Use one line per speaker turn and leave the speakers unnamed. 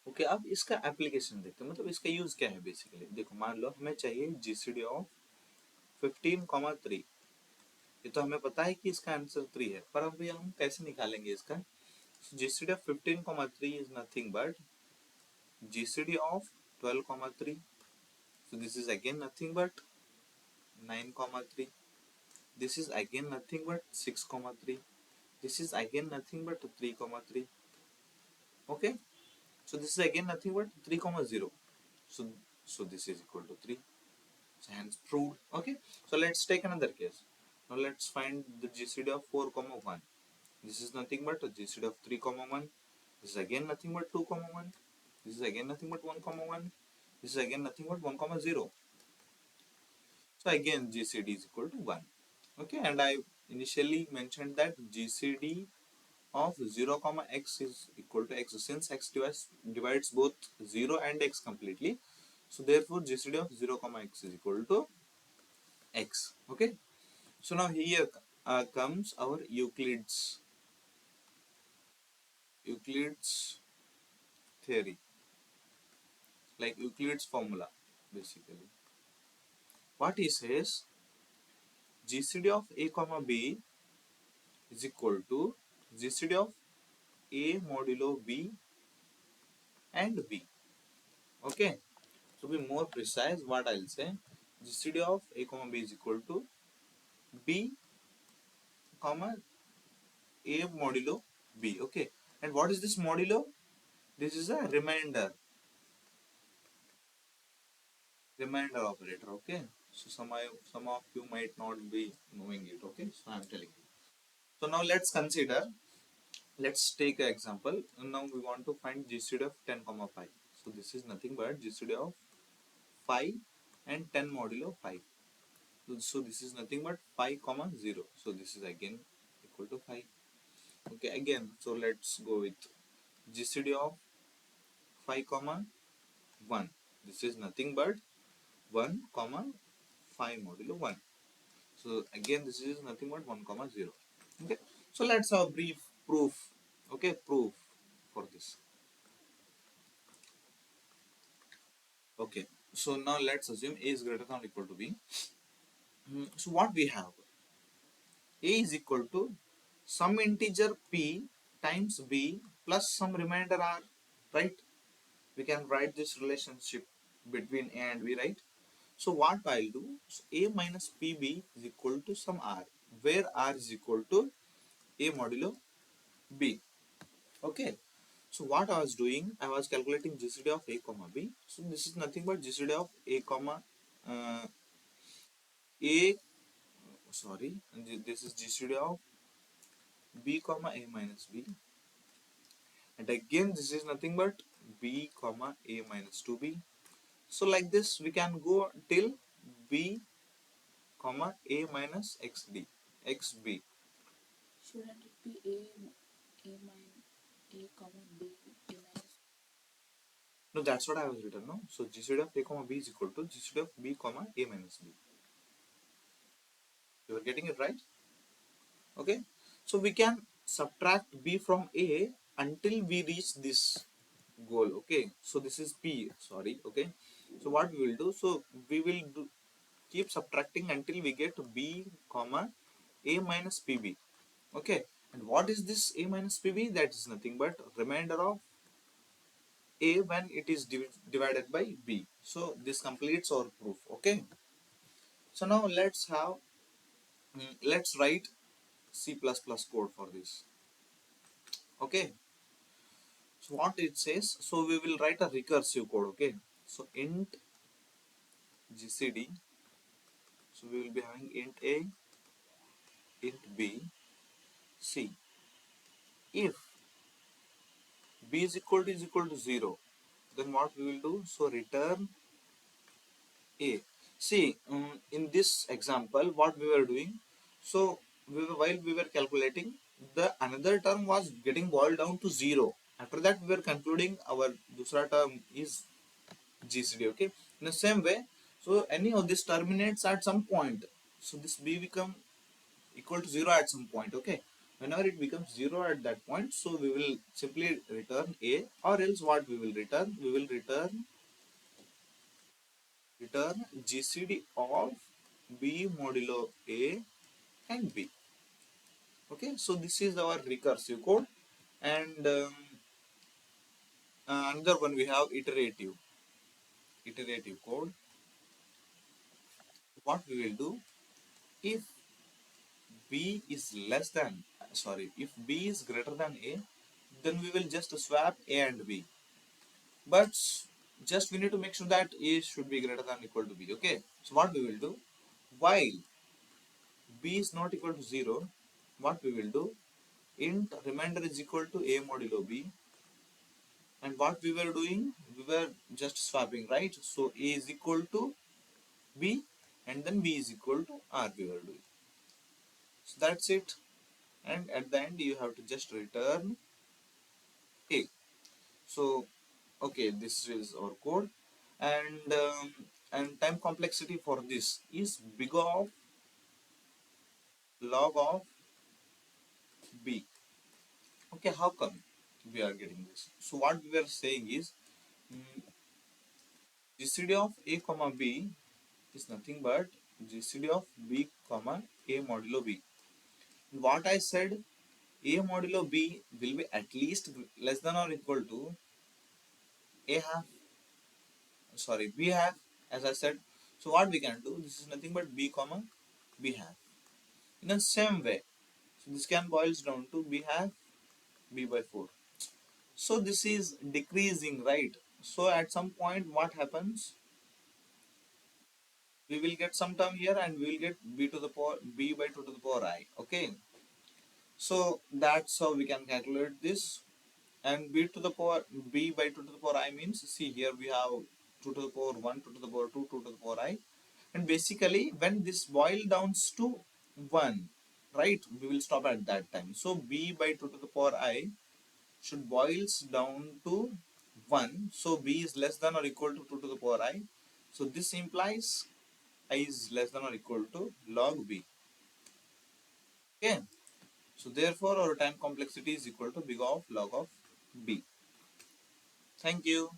Okay, अब इसका application देखते हैं, मतलब इसका यूज क्या है बेसिकली। देखो मान लो हमें चाहिए जीसीडी ऑफ 15,3। ये तो हमें पता है कि इसका आंसर 3 है, पर अभी हम कैसे निकालेंगे इसका। GCD of 15,3 is nothing but GCD of 12,3। so this is again nothing but 9,3. this is again nothing but 6,3. this is again nothing but 3,3. okay, so this is again nothing but 3,0. so so this is equal to 3. So hence proved. Okay, so let's take another case. Now let's find the GCD of 4,1. This is nothing but a GCD of 3,1. This is again nothing but 2,1. This is again nothing but 1,1. This is again nothing but 1,0. So again GCD is equal to 1. Okay, and I initially mentioned that GCD of 0 comma x is equal to x, since x divides both 0 and x completely. So therefore GCD of 0 comma x is equal to x. Okay, so now here comes our Euclid's theory, like Euclid's formula. Basically what he says, GCD of a comma b is equal to GCD of a modulo b and b. Okay, to be more precise, what I'll say, GCD of a comma b is equal to b comma a modulo b. Okay, and what is this modulo? This is a remainder operator. Okay, so some of you might not be knowing it. Okay, so I'm telling you. So now let's consider, let's take an example. Now we want to find GCD of 10 comma 5. So this is nothing but GCD of 5 and 10 modulo 5. So this is nothing but 5 comma 0. So this is again equal to 5. Okay, again, so let's go with GCD of 5 comma 1. This is nothing but 1 comma 5 modulo 1. So again this is nothing but 1 comma 0. Okay, so let's have a brief proof. Okay, proof for this. Okay, so now let's assume a is greater than or equal to b. So what we have, a is equal to some integer p times b plus some remainder r, right? We can write this relationship between a and b, right? So what I'll do, so a minus pb is equal to some r, where r is equal to a modulo b. Okay, so what I was doing, I was calculating GCD of a comma b. So this is nothing but GCD of a comma a sorry, this is GCD of b comma a minus b, and again this is nothing but b comma a minus 2b. So like this we can go till b comma a minus xd xb.
Shouldn't it be a minus a comma b a minus?
No, that's what I was written. No, so GCD of a comma b is equal to GCD of b comma a minus b. You are getting it right? Okay, so we can subtract b from a until we reach this goal. Okay, so this is p, sorry. Okay, so what we will do, so we will keep subtracting until we get b comma a minus pb. Okay, and what is this a minus pb? That is nothing but remainder of a when it is divided by b. So this completes our proof. Okay, so now let's write C++ code for this. Okay, so what it says, so we will write a recursive code. Okay, so int GCD, so we will be having int a, int b, c. If b is equal to 0, then what we will do, so return a. See, in this example what we were doing, so while we were calculating, the another term was getting boiled down to 0. After that we were concluding our dusra term is GCD. Okay, in the same way, so any of this terminates at some point, so this b become equal to 0 at some point. Okay, Whenever it becomes 0 at that point, so we will simply return A, or else what we will return? We will return GCD of B modulo A and B. Okay, so this is our recursive code, and another one we have iterative code. What we will do, if B is less than, sorry, if B is greater than A, then we will just swap A and B. But just we need to make sure that A should be greater than or equal to B. Okay, so what we will do, while B is not equal to 0, what we will do, int remainder is equal to A modulo B, and what we were doing, we were just swapping, right? So A is equal to B, and then B is equal to R we were doing. So that's it, and at the end you have to just return A. So okay, this is our code, and time complexity for this is big of log of B. Okay, how come we are getting this? So what we are saying is, GCD of A comma B is nothing but GCD of B comma A modulo B. What I said, A modulo B will be at least less than or equal to A half, sorry, B half, as I said. So what we can do, this is nothing but B comma B half. In the same way, so this can boils down to B half B by 4. So this is decreasing, right? So at some point what happens, we will get some term here and we will get b to the power b by 2 to the power I. Okay, so that's how we can calculate this. And b to the power b by 2 to the power I means, see here we have 2 to the power 1, 2 to the power 2, 2 to the power I. And basically when this boil downs to 1, right, we will stop at that time. So b by 2 to the power I should boils down to 1. So b is less than or equal to 2 to the power I. So this implies I is less than or equal to log b. Okay, so therefore our time complexity is equal to big of log of b. Thank you.